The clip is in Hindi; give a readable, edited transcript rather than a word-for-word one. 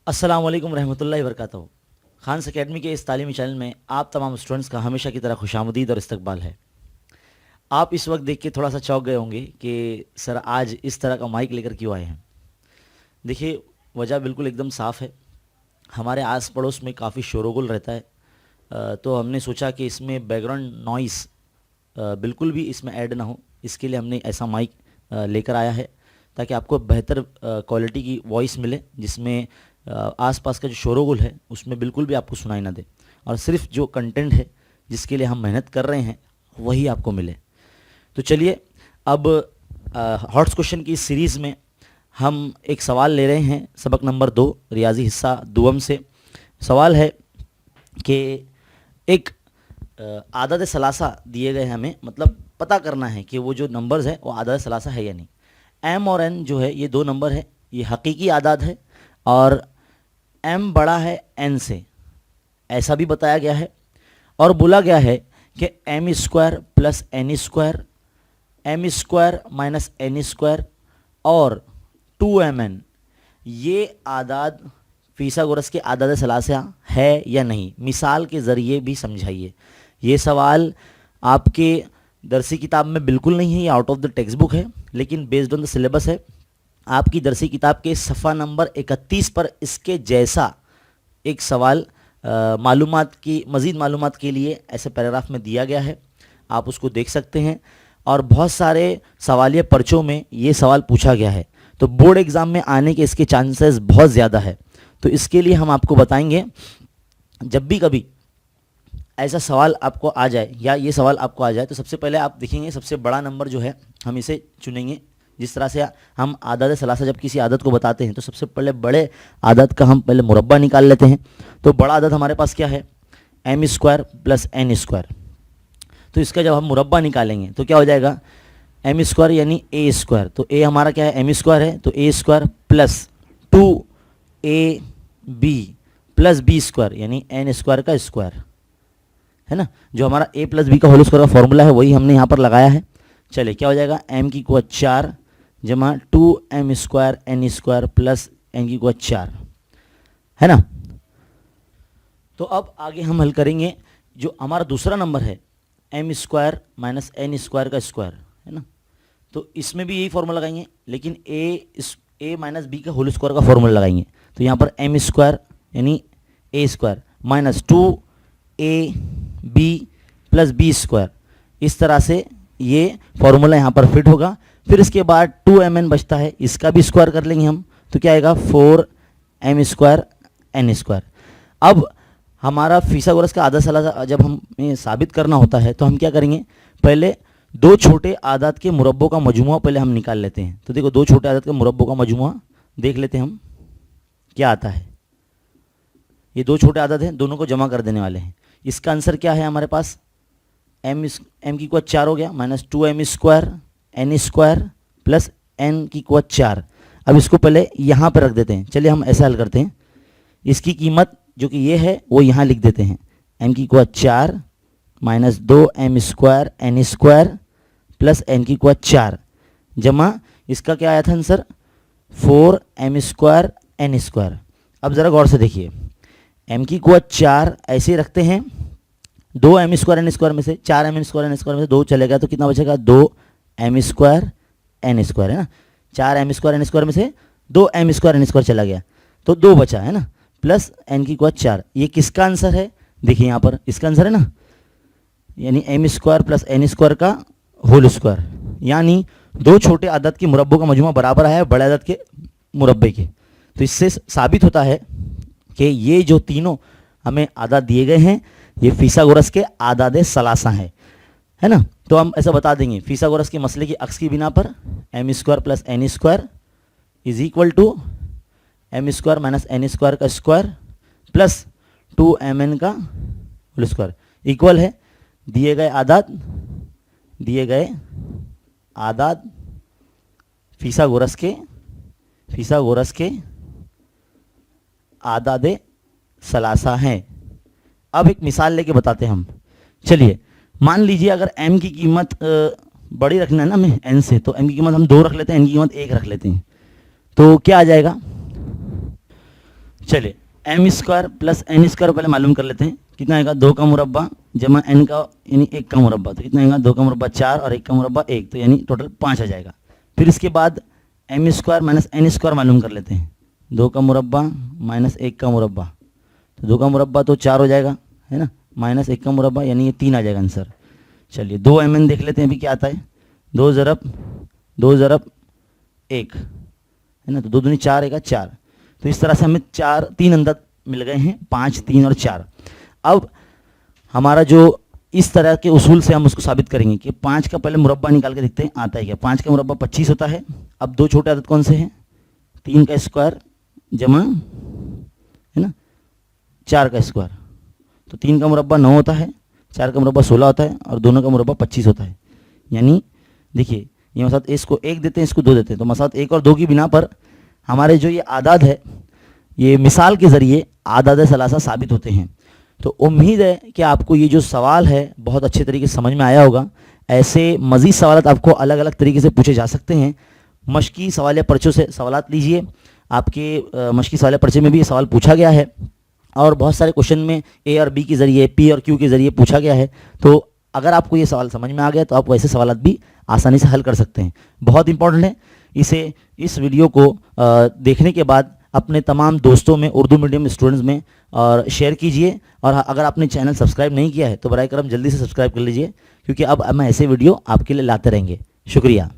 अस्सलाम वालेकुम रहमतुल्लाहि वबरकातुहू। खान्स एकेडमी के इस तालीमी चैनल में आप तमाम स्टूडेंट्स का हमेशा की तरह खुशामदीद और इस्तकबाल है। आप इस वक्त देख के थोड़ा सा चौंक गए होंगे कि सर आज इस तरह का माइक लेकर क्यों आए हैं। देखिए, वजह बिल्कुल एकदम साफ़ है। हमारे आस पड़ोस में काफ़ी शोरगुल रहता है, तो हमने सोचा कि इसमें बैकग्राउंड नॉइस बिल्कुल भी इसमें ऐड ना हो, इसके लिए हमने ऐसा माइक लेकर आया है ताकि आपको बेहतर क्वालिटी की वॉइस मिले, जिसमें आसपास का जो शोरगुल है उसमें बिल्कुल भी आपको सुनाई ना दे, और सिर्फ जो कंटेंट है जिसके लिए हम मेहनत कर रहे हैं वही आपको मिले। तो चलिए, अब हॉट्स क्वेश्चन की इस सीरीज़ में हम एक सवाल ले रहे हैं, सबक नंबर 2 रियाजी हिस्सा दुवम से। सवाल है कि एक आदद सलासा दिए गए हैं, हमें मतलब पता करना है कि वो जो नंबर्स है वो आदद सलासा है या नहीं। एम और एन जो है ये दो नंबर है, ये हकीकी आदाद है और एम बड़ा है एन से, ऐसा भी बताया गया है। और बोला गया है कि M square plus N square, M square minus N square और 2mn ये आदाद फीसागोरस के आदाद सलासा है या नहीं, मिसाल के ज़रिए भी समझाइए। ये सवाल आपके दरसी किताब में बिल्कुल नहीं है, ये out of the text book है, लेकिन बेस्ड ऑन द सिलेबस है। आपकी दरसी किताब के सफ़ा नंबर 31 पर इसके जैसा एक सवाल मालूमात की मज़ीद मालूमात के लिए ऐसे पैराग्राफ में दिया गया है, आप उसको देख सकते हैं। और बहुत सारे सवालिया पर्चों में ये सवाल पूछा गया है, तो बोर्ड एग्ज़ाम में आने के इसके चांसेस बहुत ज़्यादा है। तो इसके लिए हम आपको बताएंगे, जब भी कभी ऐसा सवाल आपको आ जाए या ये सवाल आपको आ जाए, तो सबसे पहले आप देखेंगे सबसे बड़ा नंबर जो है हम इसे चुनेंगे। जिस तरह से हम आदत सलासा जब किसी आदत को बताते हैं तो सबसे पहले बड़े आदत का हम पहले मुरब्बा निकाल लेते हैं। तो बड़ा आदत हमारे पास क्या है, M square plus N square. तो इसका जब हम मुरब्बा निकालेंगे तो क्या हो जाएगा, एम स्क्वायर यानी ए स्क्वायर। तो ए हमारा क्या है, एम स्क्वायर है, तो A square plus 2ab plus B square यानी एन स्क्वायर का स्क्वायर है ना। जो हमारा a प्लस बी का होल स्क्वायर का फॉर्मूला है वही हमने यहाँ पर लगाया है। चलिए, क्या हो जाएगा, m की कुआ 4 जमा 2m square N square plus n की कुआ 4 है ना। तो अब आगे हम हल करेंगे जो हमारा दूसरा नंबर है, m square minus N square का स्क्वायर है ना। तो इसमें भी यही फॉर्मूला लगाएंगे, लेकिन a माइनस बी का होल स्क्वायर का फॉर्मूला लगाएंगे। तो यहाँ पर m स्क्वायर यानी a square minus 2ab plus B square, इस तरह से ये फॉर्मूला यहाँ पर फिट होगा। फिर इसके बाद 2mn बचता है, इसका भी स्क्वायर कर लेंगे हम, तो क्या आएगा 4m स्क्वायर एन स्क्वायर। अब हमारा फीसागोरस का आधा सलासा जब हमें साबित करना होता है तो हम क्या करेंगे, पहले दो छोटे आदाद के मुरब्बों का मजमुआ पहले हम निकाल लेते हैं। तो देखो, दो छोटे आदाद के मुरब्बों का मजमुआ देख लेते हैं हम क्या आता है। ये दो छोटे आदाद हैं, दोनों को जमा कर देने वाले हैं। इसका आंसर क्या है हमारे पास, m की कुआ 4 हो गया minus 2m square N square plus n की कुआ 4। अब इसको पहले यहाँ पर रख देते हैं। चलिए हम ऐसा हल करते हैं, इसकी कीमत जो कि ये है वो यहाँ लिख देते हैं, m की कुआ 4 minus 2m square N square plus n की कुआ 4 जमा इसका क्या आया था answer 4m square N square. अब ज़रा गौर से देखिए, m की कुआ 4 ऐसे ही रखते हैं, 2m स्क्वायर एन स्क्वायर में से 4m स्क्वायर एन स्क्वायर में से 2 चलेगा तो कितना बचेगा, 2m स्क्वायर एन स्क्वायर है ना। 4m स्क्वायर एन स्क्वायर में से 2m स्क्वायर एन स्क्वायर चला गया तो 2 बचा है ना, प्लस n की कुआ 4। ये किसका आंसर है, देखिए यहाँ पर इसका आंसर है ना, यानी m square plus N square का होल स्क्वायर, यानी दो छोटे आदद के मुरब्बों का मजमुआ बराबर है बड़े आदद के मुरब्बे के। तो इससे साबित होता है कि ये जो तीनों हमें आदाद दिए गए हैं ये फीसागोरस के आदाद सलासा है ना। तो हम ऐसा बता देंगे, फीसागोरस के मसले की अक्स की बिना पर m square plus N square is equal to m square minus N square का स्क्वायर प्लस 2mn का होल स्क्वायर इक्वल है दिए गए आदाद फीसागोरस के आदाद सलासा हैं। अब एक मिसाल लेके बताते हैं हम। चलिए, मान लीजिए अगर m की कीमत बड़ी रखना है ना हमें n से, तो m की कीमत हम 2 रख लेते हैं, n की कीमत 1 रख लेते हैं। तो क्या आ जाएगा, चलिए M square plus N square पहले मालूम कर लेते हैं। कितना आएगा, 2 का मुरब्बा जमा एन का यानी 1 का मुरब्बा, तो कितना आएगा 2 का मुरब्बा 4 और 1 का मुरब्बा 1, तो यानी टोटल 5 आ जाएगा। फिर इसके बाद M square minus N square मालूम कर लेते हैं। 2 का मुरब्बा माइनस 1 का मुरब्बा, तो 2 का मुरब्बा तो 4 हो जाएगा, है ना, माइनस 1 का मुरब्बा यानी ये 3 आ जाएगा आंसर। चलिए 2 एम एन देख लेते हैं अभी क्या आता है। 2 ज़रब 1, है ना, तो 2 दूनी 4 आएगा 4। तो इस तरह से हमें 3 अंदर मिल गए हैं, 5, 3 और 4। अब हमारा जो इस तरह के उसूल से हम उसको साबित करेंगे कि 5 का पहले मुरब्बा निकाल के देखते हैं आता है क्या। 5 का मुरब्बा 25 होता है। अब 2 छोटे आदत कौन से हैं, 3 का स्क्वायर जमा, है ना, 4 का स्क्वायर, तो 3 का मुरब्बा 9 होता है, 4 का मुरब्बा 16 होता है और दोनों का मुरब्बा 25 होता है। यानी देखिए ये मसात इसको 1 देते हैं, इसको 2 देते हैं, तो मसात 1 और 2 की बिना पर हमारे जो ये आदाद है ये मिसाल के ज़रिए आदाद सलासा साबित होते हैं। तो उम्मीद है कि आपको ये जो सवाल है बहुत अच्छे तरीके से समझ में आया होगा। ऐसे मज़ीद सवाल आपको अलग अलग तरीके से पूछे जा सकते हैं। मश्की सवाल पर्चों से सवाल लीजिए। आपके मश्की सवाल पर्चे में भी ये सवाल पूछा गया है और बहुत सारे क्वेश्चन में ए और बी के ज़रिए, पी और क्यू के ज़रिए पूछा गया है। तो अगर आपको ये सवाल समझ में आ गया तो आप वैसे सवाल भी आसानी से हल कर सकते हैं। बहुत इंपॉर्टेंट है, इस वीडियो को देखने के बाद अपने तमाम दोस्तों में, उर्दू मीडियम स्टूडेंट्स में और शेयर कीजिए। और अगर आपने चैनल सब्सक्राइब नहीं किया है तो बराए करम जल्दी से सब्सक्राइब कर लीजिए, क्योंकि अब हम ऐसे वीडियो आपके लिए लाते रहेंगे। शुक्रिया।